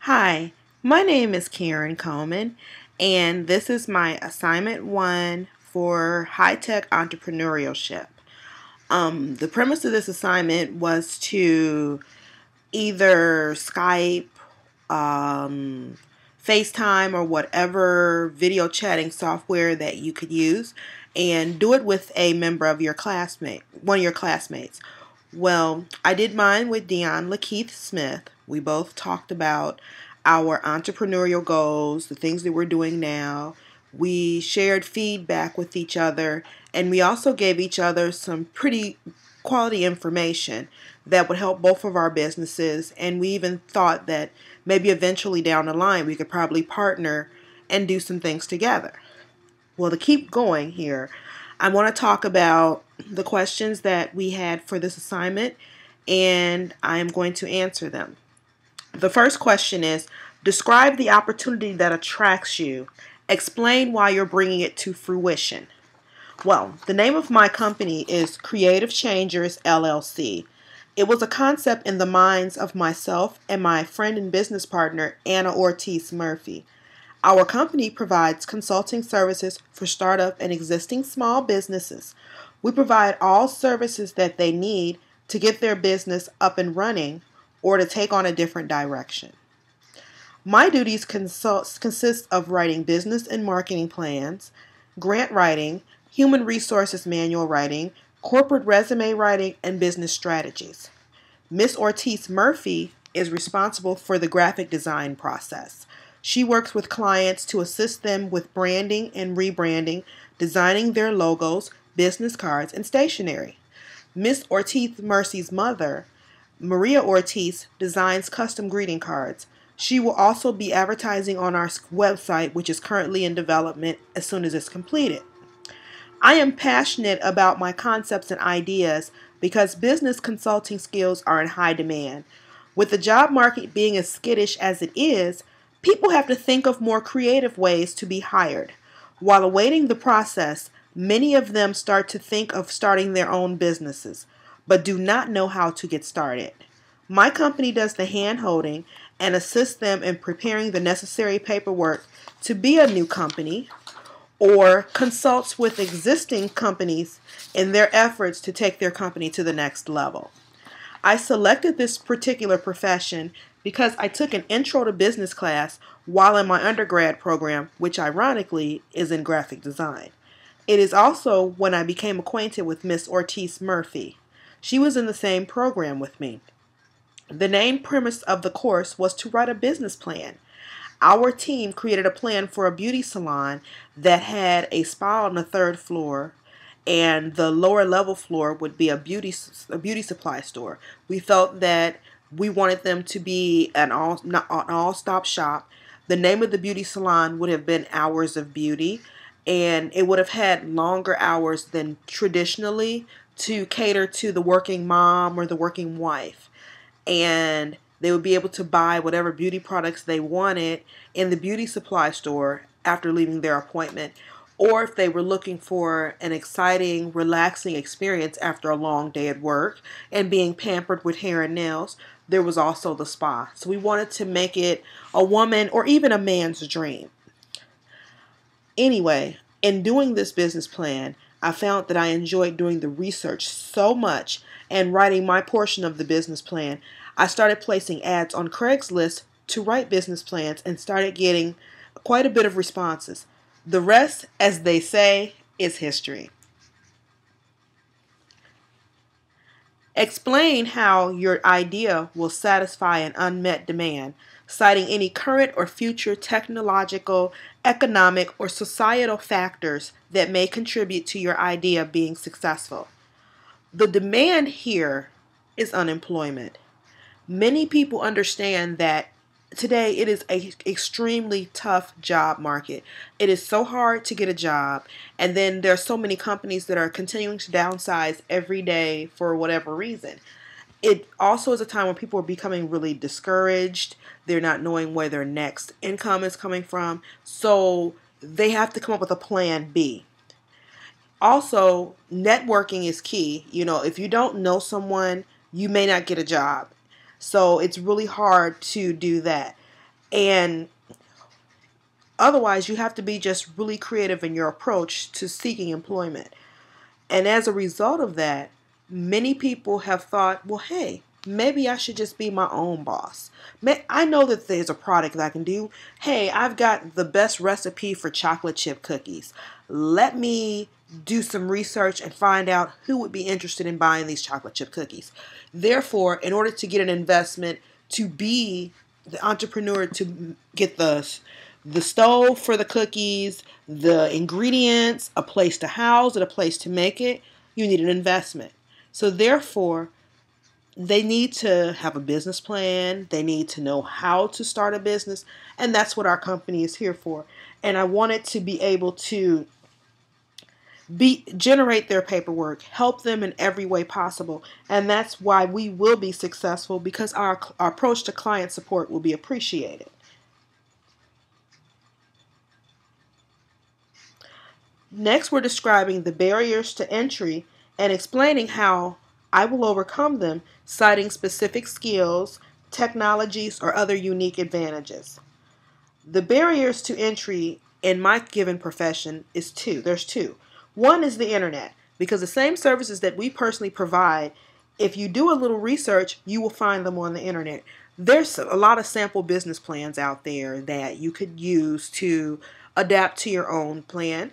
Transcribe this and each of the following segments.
Hi, my name is Karen Coleman, and this is my assignment one for high tech entrepreneurship. The premise of this assignment was to either Skype, um, FaceTime, or whatever video chatting software that you could use, and do it with a member of your classmate, one of your classmates. Well, I did mine with Dion Lakeith Smith. We both talked about our entrepreneurial goals, the things that we're doing now. We shared feedback with each other, and we also gave each other some pretty quality information that would help both of our businesses. And we even thought that maybe eventually down the line we could probably partner and do some things together. Well, to keep going here, I want to talk about the questions that we had for this assignment, and I am going to answer them. The first question is, describe the opportunity that attracts you. Explain why you're bringing it to fruition. Well, the name of my company is Creative Changers LLC. It was a concept in the minds of myself and my friend and business partner, Anna Ortiz Murphy. Our company provides consulting services for startup and existing small businesses. We provide all services that they need to get their business up and running or to take on a different direction. My duties consist of writing business and marketing plans, grant writing, human resources manual writing, corporate resume writing, and business strategies. Miss Ortiz Murphy is responsible for the graphic design process. She works with clients to assist them with branding and rebranding, designing their logos, business cards, and stationery. Miss Ortiz Murphy's mother, Maria Ortiz, designs custom greeting cards. She will also be advertising on our website, which is currently in development as soon as it's completed. I am passionate about my concepts and ideas because business consulting skills are in high demand. With the job market being as skittish as it is, people have to think of more creative ways to be hired. While awaiting the process, many of them start to think of starting their own businesses, but do not know how to get started. My company does the hand holding and assists them in preparing the necessary paperwork to be a new company or consults with existing companies in their efforts to take their company to the next level. I selected this particular profession because I took an intro to business class while in my undergrad program, which ironically is in graphic design. It is also when I became acquainted with Miss Ortiz Murphy. She was in the same program with me. The main premise of the course was to write a business plan. Our team created a plan for a beauty salon that had a spa on the third floor, and the lower level floor would be a beauty supply store. We felt that we wanted them to be an all stop shop. The name of the beauty salon would have been Hours of Beauty, and it would have had longer hours than traditionally to cater to the working mom or the working wife. And they would be able to buy whatever beauty products they wanted in the beauty supply store after leaving their appointment. Or if they were looking for an exciting, relaxing experience after a long day at work and being pampered with hair and nails, there was also the spa. So we wanted to make it a woman or even a man's dream. Anyway, in doing this business plan, I found that I enjoyed doing the research so much and writing my portion of the business plan. I started placing ads on Craigslist to write business plans and started getting quite a bit of responses. The rest, as they say, is history. Explain how your idea will satisfy an unmet demand, citing any current or future technological, economic, or societal factors that may contribute to your idea being successful. The demand here is unemployment. Many people understand that today it is a extremely tough job market. It is so hard to get a job, and then there are so many companies that are continuing to downsize every day for whatever reason. It also is a time when people are becoming really discouraged. They're not knowing where their next income is coming from, so they have to come up with a plan B. Also, networking is key. If you don't know someone, you may not get a job. So it's really hard to do that. And otherwise, you have to be just really creative in your approach to seeking employment. And as a result of that, many people have thought, well, hey, maybe I should just be my own boss. I know that there's a product that I can do. Hey, I've got the best recipe for chocolate chip cookies. Let me do some research and find out who would be interested in buying these chocolate chip cookies. Therefore, in order to get an investment to be the entrepreneur, to get the stove for the cookies, the ingredients, a place to house it, a place to make it, you need an investment. So therefore, they need to have a business plan. They need to know how to start a business. And that's what our company is here for. And I wanted to be able to generate their paperwork, help them in every way possible. And that's why we will be successful, because our approach to client support will be appreciated. Next, we're describing the barriers to entry and explaining how I will overcome them, citing specific skills, technologies, or other unique advantages. The barriers to entry in my given profession is two. There's two. One is the internet, because the same services that we personally provide, if you do a little research, you will find them on the internet. There's a lot of sample business plans out there that you could use to adapt to your own plan.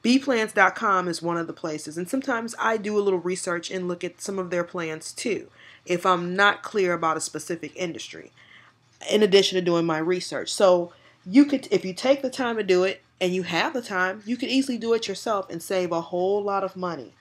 Bplans.com is one of the places, and sometimes I do a little research and look at some of their plans too, if I'm not clear about a specific industry, in addition to doing my research. So you could, if you take the time to do it and you have the time, you could easily do it yourself and save a whole lot of money.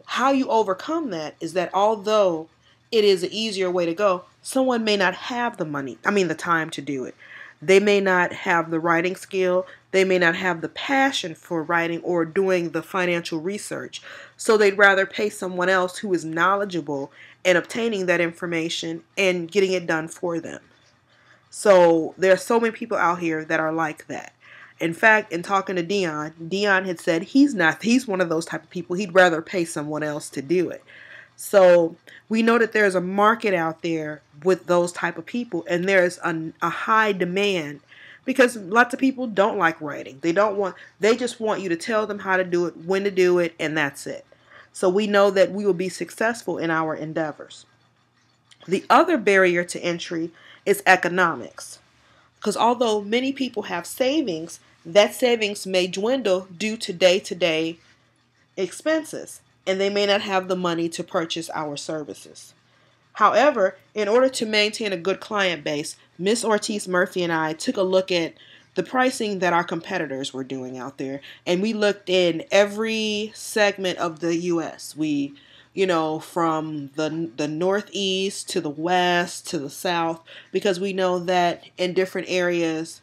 How you overcome that is that although it is an easier way to go, someone may not have the time to do it. They may not have the writing skill. They may not have the passion for writing or doing the financial research. So they'd rather pay someone else who is knowledgeable in obtaining that information and getting it done for them. So there are so many people out here that are like that. In fact, in talking to Dion had said he's one of those type of people. He'd rather pay someone else to do it. So we know that there's a market out there with those type of people, and there's a high demand, because lots of people don't like writing. They just want you to tell them how to do it, when to do it, and that's it. So we know that we will be successful in our endeavors. The other barrier to entry is economics, because although many people have savings, that savings may dwindle due to day-to-day expenses, and they may not have the money to purchase our services. However, in order to maintain a good client base, Ms. Ortiz Murphy and I took a look at the pricing that our competitors were doing out there, and we looked in every segment of the U.S. From the Northeast to the West to the South, because we know that in different areas,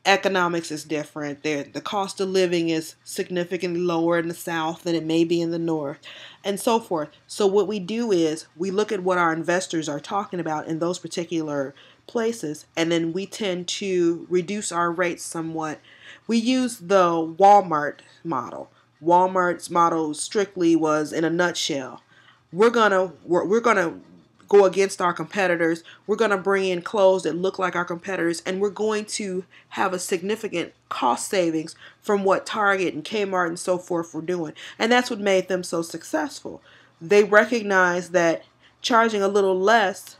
economics is different. The cost of living is significantly lower in the South than it may be in the North, and so forth. So what we do is we look at what our investors are talking about in those particular places, and then we tend to reduce our rates somewhat. We use the Walmart model. Walmart's model strictly was, in a nutshell, we're gonna go against our competitors. We're going to bring in clothes that look like our competitors, and we're going to have a significant cost savings from what Target and Kmart and so forth were doing. And that's what made them so successful. They recognized that charging a little less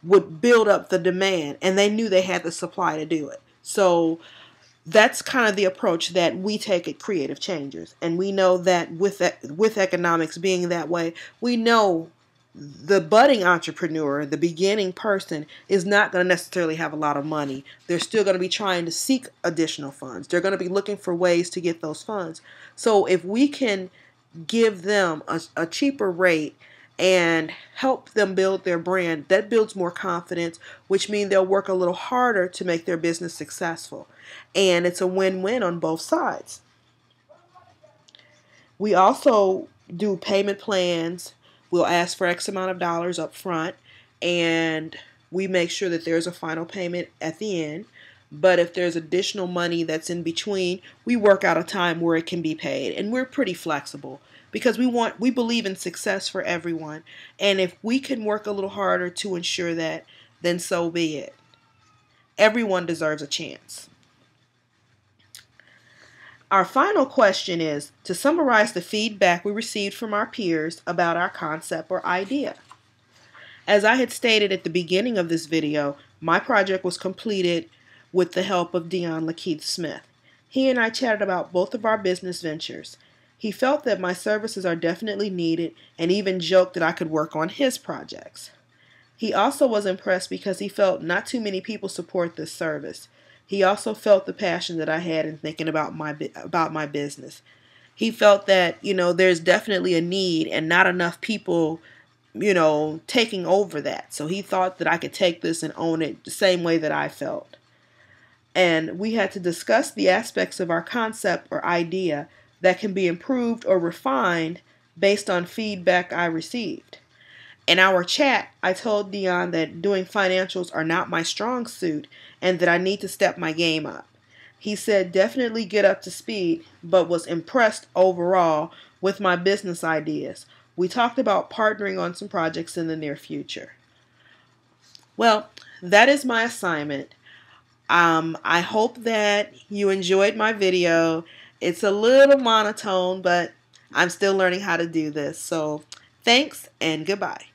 would build up the demand, and they knew they had the supply to do it. So that's kind of the approach that we take at Creative Changers. And we know that with economics being that way, we know the budding entrepreneur, the beginning person, is not going to necessarily have a lot of money. They're still going to be trying to seek additional funds. They're going to be looking for ways to get those funds. So if we can give them a cheaper rate and help them build their brand, that builds more confidence, which means they'll work a little harder to make their business successful. And it's a win-win on both sides. We also do payment plans. We'll ask for X amount of dollars up front, and we make sure that there's a final payment at the end. But if there's additional money that's in between, we work out a time where it can be paid. And we're pretty flexible, because we believe in success for everyone. And if we can work a little harder to ensure that, then so be it. Everyone deserves a chance. Our final question is to summarize the feedback we received from our peers about our concept or idea. As I had stated at the beginning of this video, my project was completed with the help of Dion Lakeith Smith. He and I chatted about both of our business ventures. He felt that my services are definitely needed and even joked that I could work on his projects. He also was impressed because he felt not too many people support this service. He also felt the passion that I had in thinking about my business. He felt that, there's definitely a need and not enough people, taking over that. So he thought that I could take this and own it the same way that I felt. And we had to discuss the aspects of our concept or idea that can be improved or refined based on feedback I received. In our chat, I told Dion that doing financials are not my strong suit and that I need to step my game up. He said definitely get up to speed, but was impressed overall with my business ideas. We talked about partnering on some projects in the near future. Well, that is my assignment. I hope that you enjoyed my video. It's a little monotone, but I'm still learning how to do this. So thanks and goodbye.